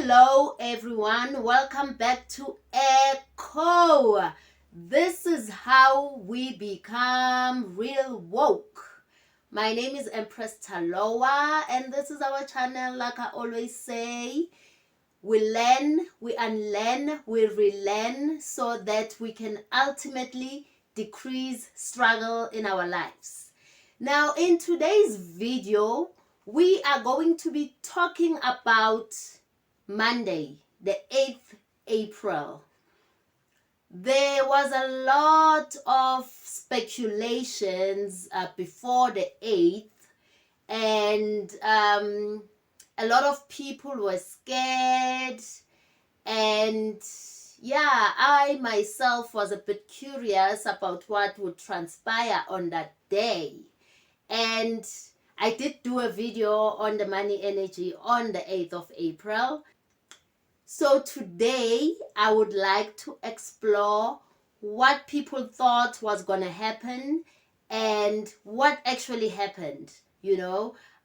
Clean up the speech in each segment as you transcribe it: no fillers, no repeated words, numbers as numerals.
Hello everyone, welcome back to Echo. This is how we become real woke. My name is Empress Taloa and this is our channel. Like I always say, we learn, we unlearn, we relearn so that we can ultimately decrease struggle in our lives. Now in today's video, we are going to be talking about Monday, the 8th April. There was a lot of speculations before the 8th, and a lot of people were scared. And yeah, I myself was a bit curious about what would transpire on that day. And I did do a video on the money energy on the 8th of April. So today I would like to explore what people thought was going to happen and what actually happened.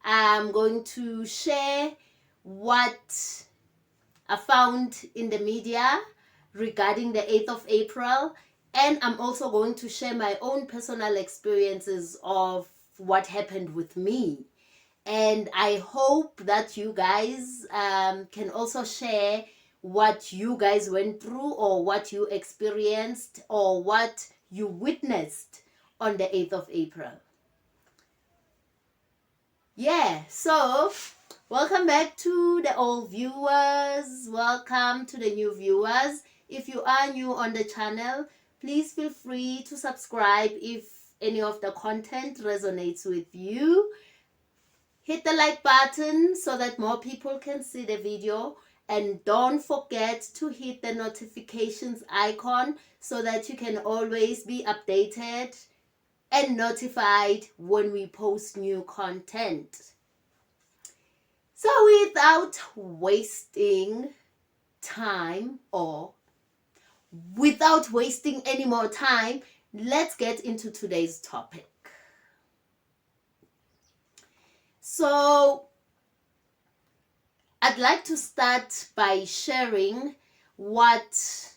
I'm going to share what I found in the media regarding the 8th of April, and I'm also going to share my own personal experiences of what happened with me. And I hope that you guys can also share what you guys went through or what you experienced or what you witnessed on the 8th of April. Yeah, so welcome back to the old viewers. Welcome to the new viewers. If you are new on the channel, please feel free to subscribe if any of the content resonates with you. Hit the like button so that more people can see the video, and don't forget to hit the notifications icon so that you can always be updated and notified when we post new content. So without wasting time or without wasting any more time, let's get into today's topic. So I'd like to start by sharing what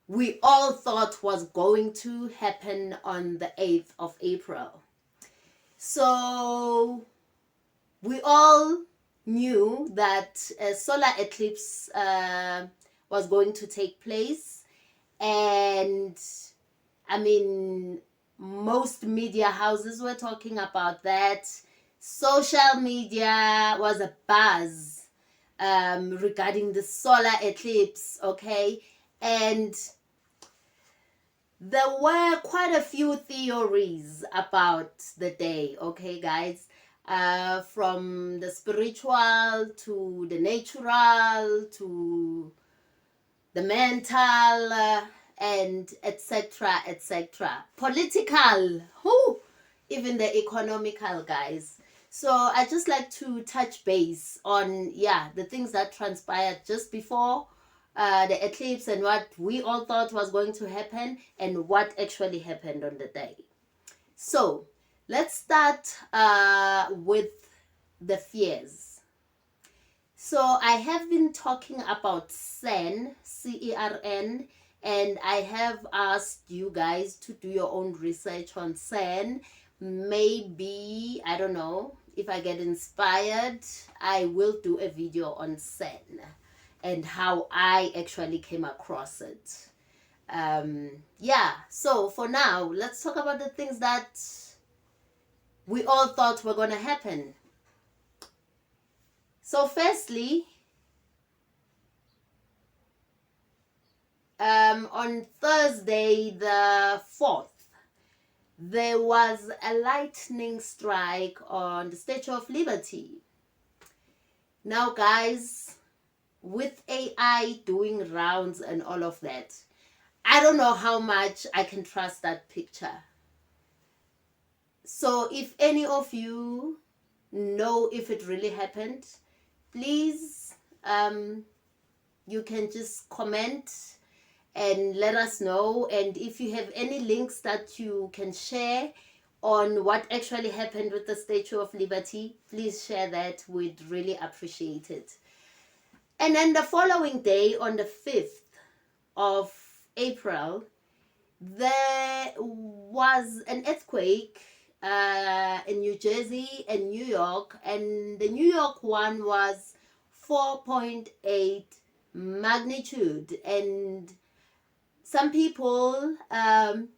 we all thought was going to happen on the 8th of April. So we all knew that a solar eclipse was going to take place, and I mean, most media houses were talking about that. Social media was a buzz regarding the solar eclipse, okay? And there were quite a few theories about the day, okay, guys? From the spiritual to the natural to the mental and etc. etc. Political, even the economical, guys. So I just like to touch base on the things that transpired just before the eclipse and what we all thought was going to happen and what actually happened on the day. So let's start with the fears. So I have been talking about CERN, CERN, and I have asked you guys to do your own research on CERN. Maybe, I don't know, if I get inspired, I will do a video on CERN and how I actually came across it. So for now, let's talk about the things that we all thought were going to happen. So firstly, on Thursday the 4th, there was a lightning strike on the Statue of Liberty. Now guys, with AI doing rounds and all of that, I don't know how much I can trust that picture. So if any of you know if it really happened, please, you can just comment and let us know. And if you have any links that you can share on what actually happened with the Statue of Liberty, please share that. We'd really appreciate it. And then the following day, on the 5th of April, there was an earthquake in New Jersey and New York, and the New York one was 4.8 magnitude. And some people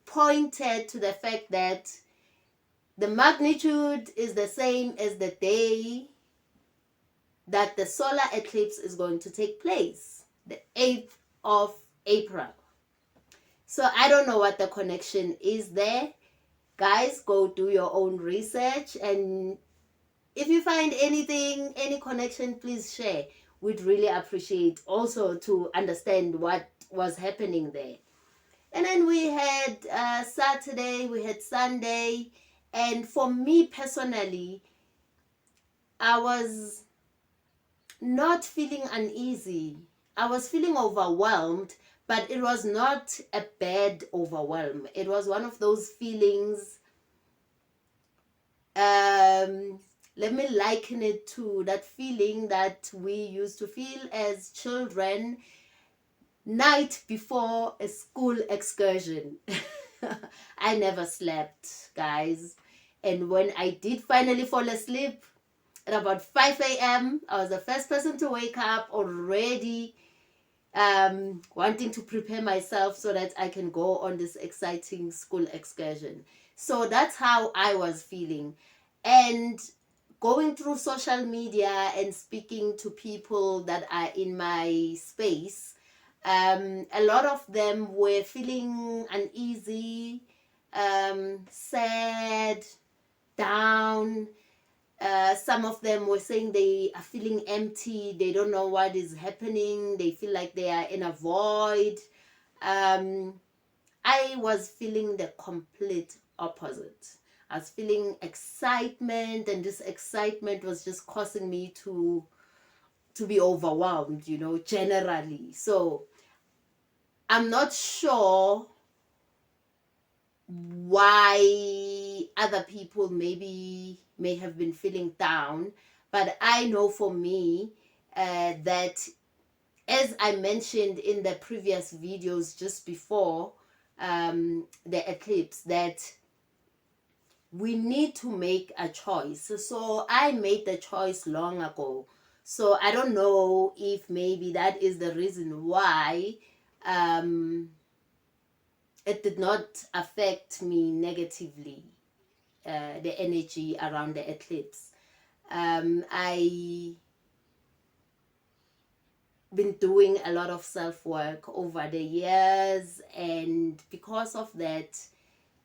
pointed to the fact that the magnitude is the same as the day that the solar eclipse is going to take place, the 8th of April. So I don't know what the connection is there. Guys, go do your own research, and if you find anything, any connection, please share. We'd really appreciate also to understand what was happening there. And then we had Saturday, we had Sunday, and for me personally, I was not feeling uneasy. I was feeling overwhelmed, but it was not a bad overwhelm. It was one of those feelings. Let me liken it to that feeling that we used to feel as children night before a school excursion. I never slept, guys. And when I did finally fall asleep at about 5 a.m., I was the first person to wake up, already wanting to prepare myself so that I can go on this exciting school excursion. So that's how I was feeling. And going through social media and speaking to people that are in my space, a lot of them were feeling uneasy, sad, down. Some of them were saying they are feeling empty. They don't know what is happening. They feel like they are in a void. I was feeling the complete opposite. I was feeling excitement, and this excitement was just causing me to be overwhelmed, generally. So I'm not sure why other people maybe may have been feeling down, but I know for me that, as I mentioned in the previous videos just before the eclipse, that we need to make a choice. So I made the choice long ago. So I don't know if maybe that is the reason why it did not affect me negatively, the energy around the eclipse. I been doing a lot of self-work over the years, and because of that,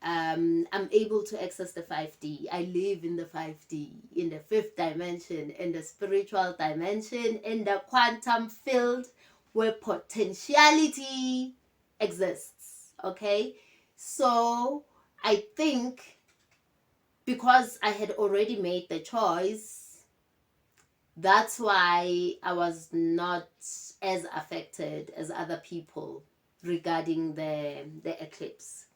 I'm able to access the 5D. I live in the 5D, in the fifth dimension, in the spiritual dimension, in the quantum field where potentiality exists. Okay, so I think because I had already made the choice, that's why I was not as affected as other people regarding the eclipse.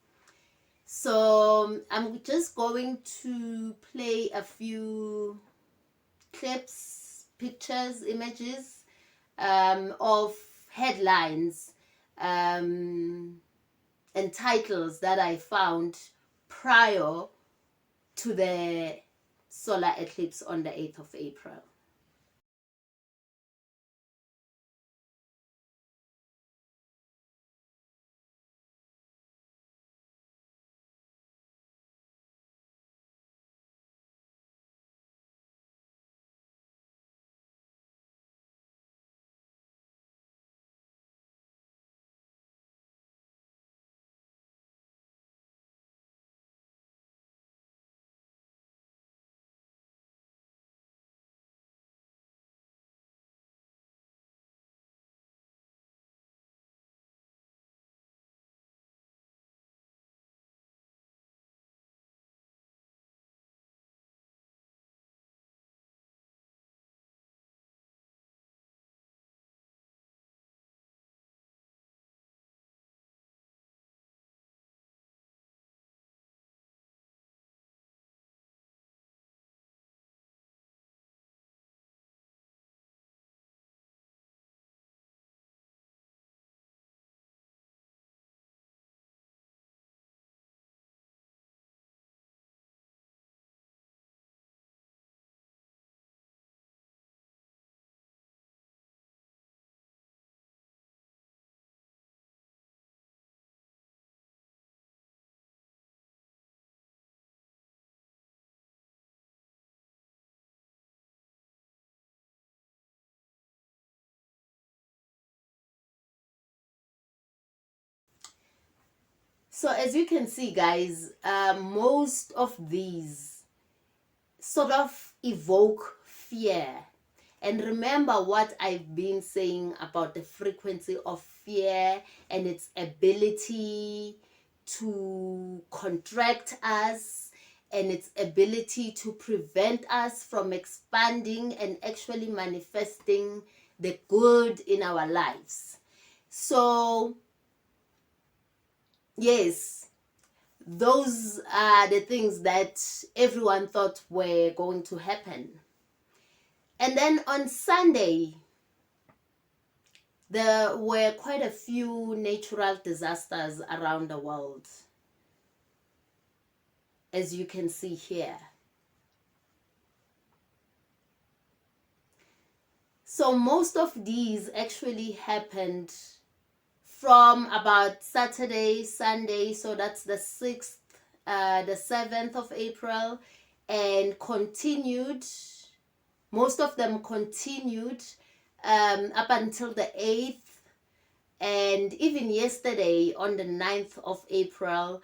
So I'm just going to play a few clips, pictures, images of headlines and titles that I found prior to the solar eclipse on the 8th of April. So as you can see, guys, most of these sort of evoke fear. And remember what I've been saying about the frequency of fear and its ability to contract us and its ability to prevent us from expanding and actually manifesting the good in our lives. So, yes, those are the things that everyone thought were going to happen. And then on Sunday, there were quite a few natural disasters around the world, as you can see here. So most of these actually happened from about Saturday, Sunday, so that's the 6th, the 7th of April, and continued, most of them continued up until the 8th, and even yesterday on the 9th of April,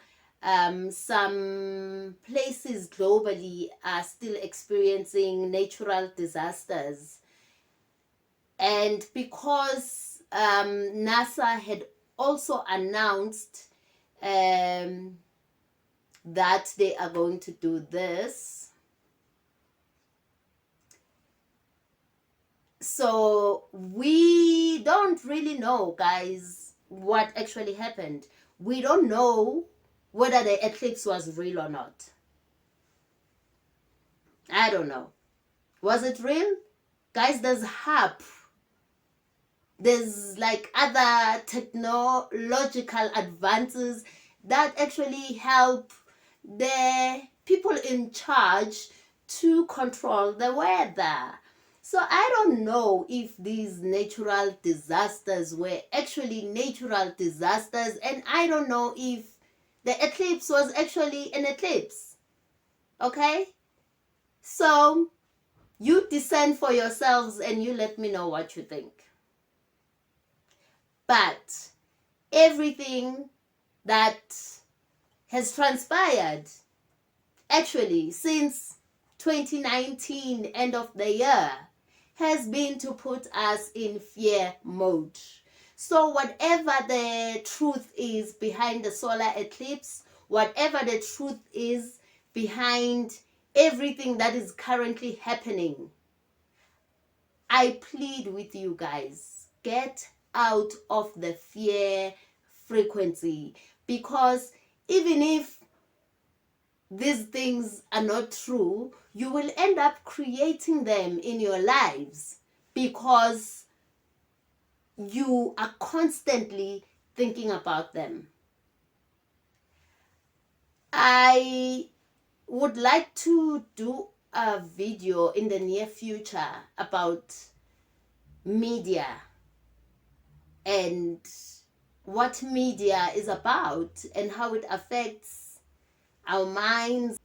some places globally are still experiencing natural disasters. And because NASA had also announced that they are going to do this, so we don't really know, guys, what actually happened. We don't know whether the eclipse was real or not. I don't know. Was it real? Guys, there's HAP. There's like other technological advances that actually help the people in charge to control the weather. So I don't know if these natural disasters were actually natural disasters, and I don't know if the eclipse was actually an eclipse. Okay? So you discern for yourselves and you let me know what you think. But everything that has transpired actually since 2019, end of the year, has been to put us in fear mode. So whatever the truth is behind the solar eclipse, whatever the truth is behind everything that is currently happening, I plead with you guys, get out of the fear frequency, because even if these things are not true, you will end up creating them in your lives because you are constantly thinking about them. I would like to do a video in the near future about media and what media is about and how it affects our minds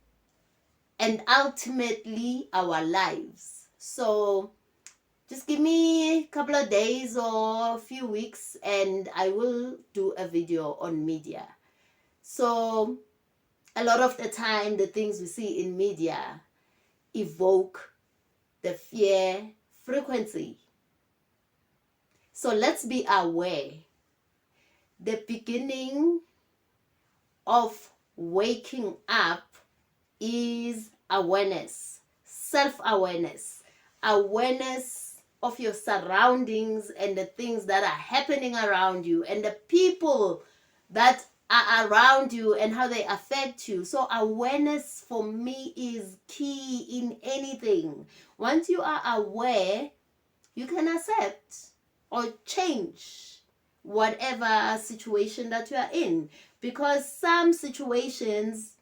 and ultimately our lives. So just give me a couple of days or a few weeks and I will do a video on media. So a lot of the time, the things we see in media evoke the fear frequency. So let's be aware. The beginning of waking up is awareness, self-awareness, awareness of your surroundings and the things that are happening around you and the people that are around you and how they affect you. So awareness for me is key in anything. Once you are aware, you can accept or change whatever situation that you are in, because some situations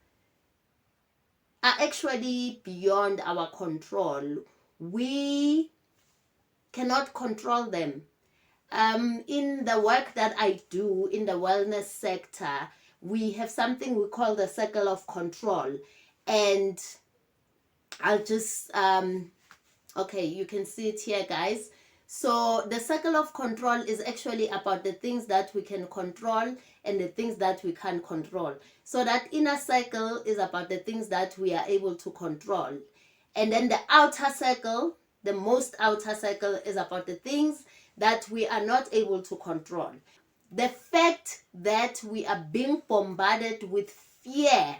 are actually beyond our control. We cannot control them. In the work that I do in the wellness sector, we have something we call the circle of control. And I'll just, okay, you can see it here, guys. So the circle of control is actually about the things that we can control and the things that we can't control. So that inner circle is about the things that we are able to control. And then the outer circle, the most outer circle, is about the things that we are not able to control. The fact that we are being bombarded with fear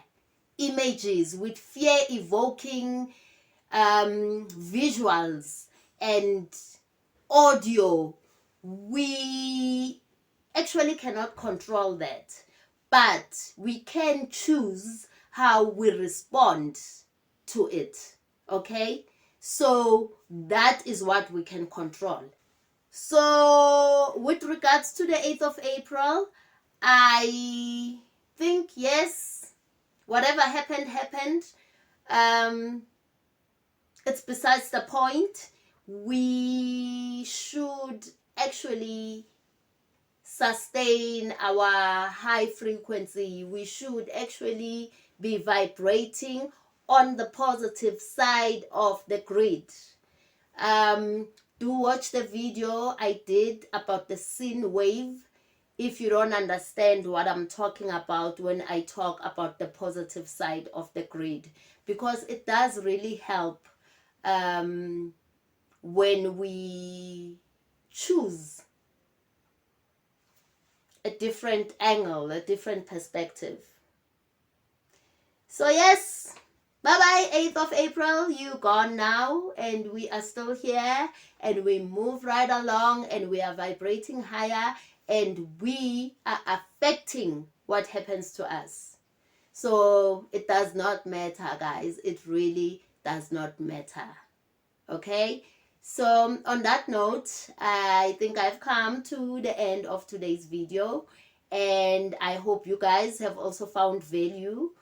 images, with fear evoking visuals and audio, we actually cannot control that, but we can choose how we respond to it. Okay, so that is what we can control. So with regards to the 8th of April, I think yes, whatever happened. It's besides the point. We should actually sustain our high frequency. We should actually be vibrating on the positive side of the grid. Do watch the video I did about the sine wave if you don't understand what I'm talking about when I talk about the positive side of the grid, because it does really help when we choose a different angle, a different perspective. So yes, bye bye 8th of April, you gone now, and we are still here, and we move right along, and we are vibrating higher, and we are affecting what happens to us. So it does not matter, guys. It really does not matter. Okay, so on that note, I think I've come to the end of today's video, and I hope you guys have also found value,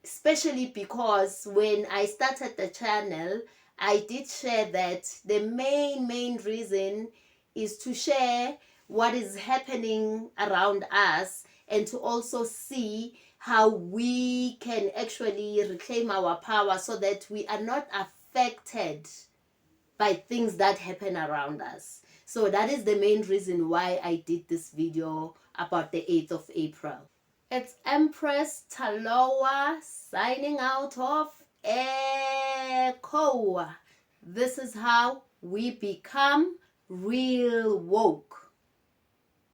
especially because when I started the channel, I did share that the main reason is to share what is happening around us, and to also see how we can actually reclaim our power so that we are not affected by things that happen around us. So that is the main reason why I did this video about the 8th of April. It's Empress Taloa signing out of Echo. This is how we become real woke.